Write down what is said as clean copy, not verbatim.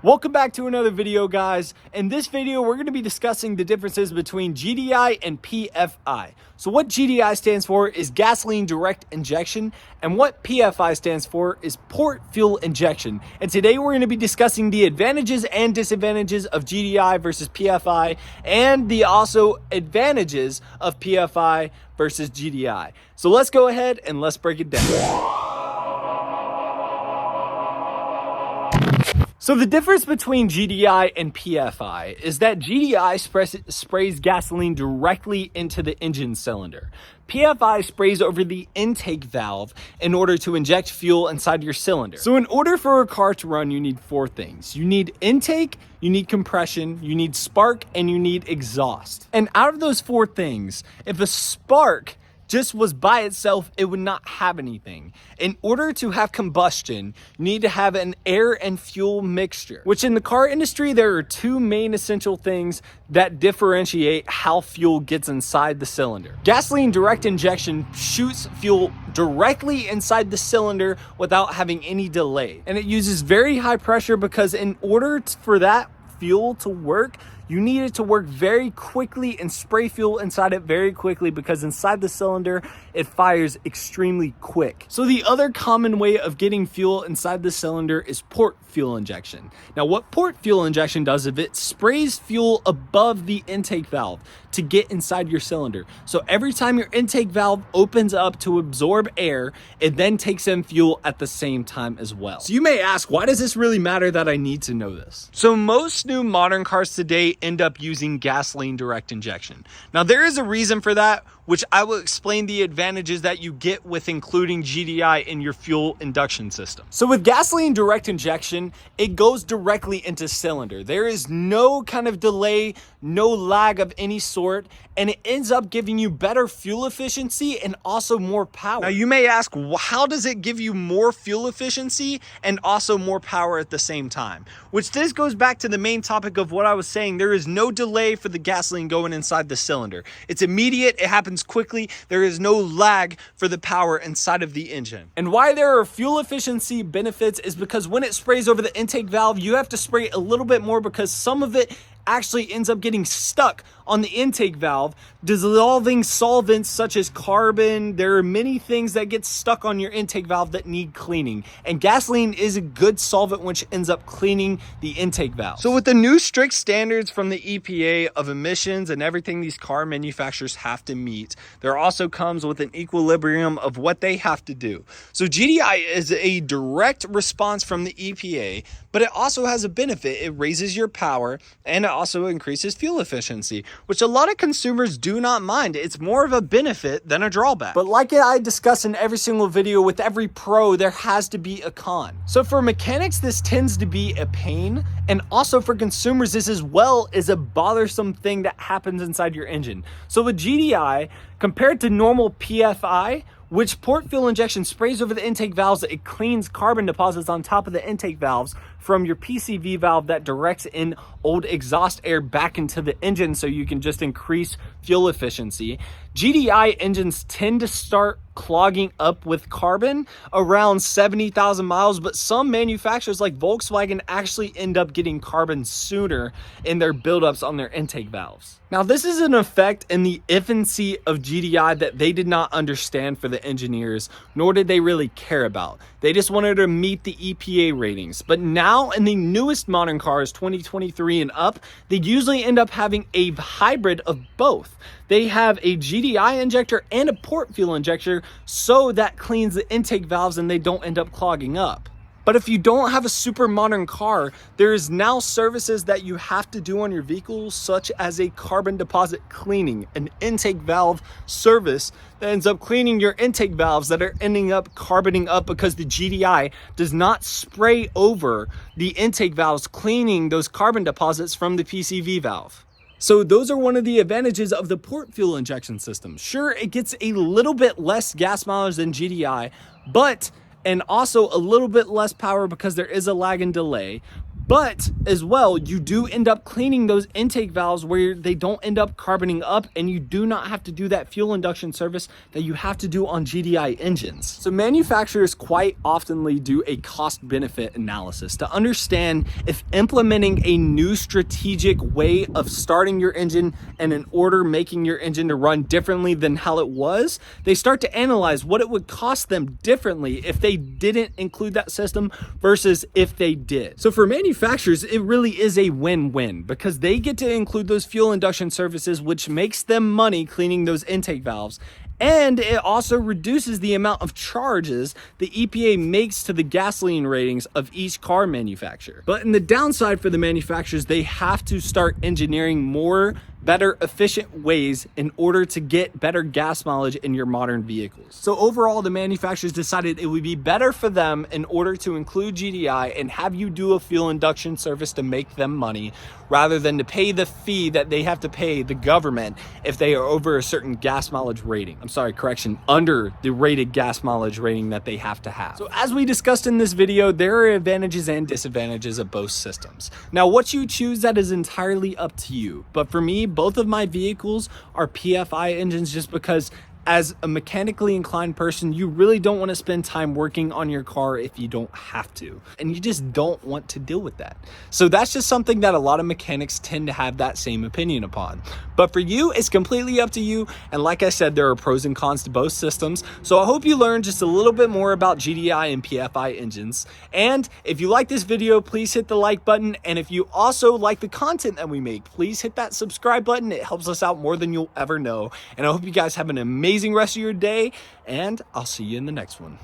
Welcome back to another video, guys. In this video, we're going to be discussing the differences between GDI and PFI. So what GDI stands for is gasoline direct injection, and what PFI stands for is port fuel injection. And today we're going to be discussing the advantages and disadvantages of GDI versus PFI, and the also advantages of PFI versus GDI. So let's go ahead and let's break it down. So the difference between GDI and PFI is that GDI sprays gasoline directly into the engine cylinder. PFI sprays over the intake valve in order to inject fuel inside your cylinder. So in order for a car to run, you need four things. You need intake, you need compression, you need spark, and you need exhaust. And out of those four things, if a spark just was by itself, it would not have anything. In order to have combustion, you need to have an air and fuel mixture, which in the car industry, there are two main essential things that differentiate how fuel gets inside the cylinder. Gasoline direct injection shoots fuel directly inside the cylinder without having any delay. And it uses very high pressure because in order for that fuel to work, you need it to work very quickly and spray fuel inside it very quickly, because inside the cylinder, it fires extremely quick. So the other common way of getting fuel inside the cylinder is port fuel injection. Now what port fuel injection does is it sprays fuel above the intake valve to get inside your cylinder. So every time your intake valve opens up to absorb air, it then takes in fuel at the same time as well. So you may ask, why does this really matter that I need to know this? So most new modern cars today end up using gasoline direct injection. Now there is a reason for that, which I will explain the advantages that you get with including GDI in your fuel induction system. So with gasoline direct injection, it goes directly into cylinder. There is no kind of delay, no lag of any sort, and it ends up giving you better fuel efficiency and also more power. Now you may ask, how does it give you more fuel efficiency and also more power at the same time? Which this goes back to the main topic of what I was saying. There is no delay for the gasoline going inside the cylinder. It's immediate, it happens quickly. There is no lag for the power inside of the engine. And why there are fuel efficiency benefits is because when it sprays over the intake valve, you have to spray a little bit more because some of it actually ends up getting stuck on the intake valve, dissolving solvents such as carbon. There are many things that get stuck on your intake valve that need cleaning, and gasoline is a good solvent which ends up cleaning the intake valve. So with the new strict standards from the EPA of emissions and everything these car manufacturers have to meet, there also comes with an equilibrium of what they have to do. So GDI is a direct response from the EPA, but it also has a benefit. It raises your power and it also increases fuel efficiency, which a lot of consumers do not mind. It's more of a benefit than a drawback. But like I discuss in every single video, with every pro, there has to be a con. So for mechanics, this tends to be a pain. And also for consumers, this as well is a bothersome thing that happens inside your engine. So with GDI, compared to normal PFI, which port fuel injection sprays over the intake valves, it cleans carbon deposits on top of the intake valves from your PCV valve that directs in old exhaust air back into the engine so you can just increase fuel efficiency. GDI engines tend to start clogging up with carbon around 70,000 miles, but some manufacturers like Volkswagen actually end up getting carbon sooner in their buildups on their intake valves. Now this is an effect in the infancy of GDI that they did not understand for the engineers, nor did they really care about. They just wanted to meet the EPA ratings. But now in the newest modern cars, 2023 and up, they usually end up having a hybrid of both. They have a GDI injector and a port fuel injector, so that cleans the intake valves and they don't end up clogging up. But if you don't have a super modern car, there is now services that you have to do on your vehicle, such as a carbon deposit cleaning, an intake valve service that ends up cleaning your intake valves that are ending up carboning up because the GDI does not spray over the intake valves, cleaning those carbon deposits from the PCV valve. So those are one of the advantages of the port fuel injection system. Sure, it gets a little bit less gas mileage than GDI, and also a little bit less power because there is a lag and delay. But as well, you do end up cleaning those intake valves where they don't end up carboning up, and you do not have to do that fuel induction service that you have to do on GDI engines. So manufacturers quite oftenly do a cost benefit analysis to understand if implementing a new strategic way of starting your engine and in order making your engine to run differently than how it was, they start to analyze what it would cost them differently if they didn't include that system versus if they did. So for manufacturers, it really is a win-win because they get to include those fuel induction services, which makes them money cleaning those intake valves. And it also reduces the amount of charges the EPA makes to the gasoline ratings of each car manufacturer. But in the downside for the manufacturers, they have to start engineering more better efficient ways in order to get better gas mileage in your modern vehicles. So overall, the manufacturers decided it would be better for them in order to include GDI and have you do a fuel induction service to make them money rather than to pay the fee that they have to pay the government if they are over a certain gas mileage rating. Under the rated gas mileage rating that they have to have. So as we discussed in this video, there are advantages and disadvantages of both systems. Now, what you choose, that is entirely up to you. But for me, both of my vehicles are PFI engines just because as a mechanically inclined person, you really don't want to spend time working on your car if you don't have to. And you just don't want to deal with that. So that's just something that a lot of mechanics tend to have that same opinion upon. But for you, it's completely up to you. And like I said, there are pros and cons to both systems. So I hope you learned just a little bit more about GDI and PFI engines. And if you like this video, please hit the like button. And if you also like the content that we make, please hit that subscribe button. It helps us out more than you'll ever know. And I hope you guys have an amazing rest of your day, and I'll see you in the next one.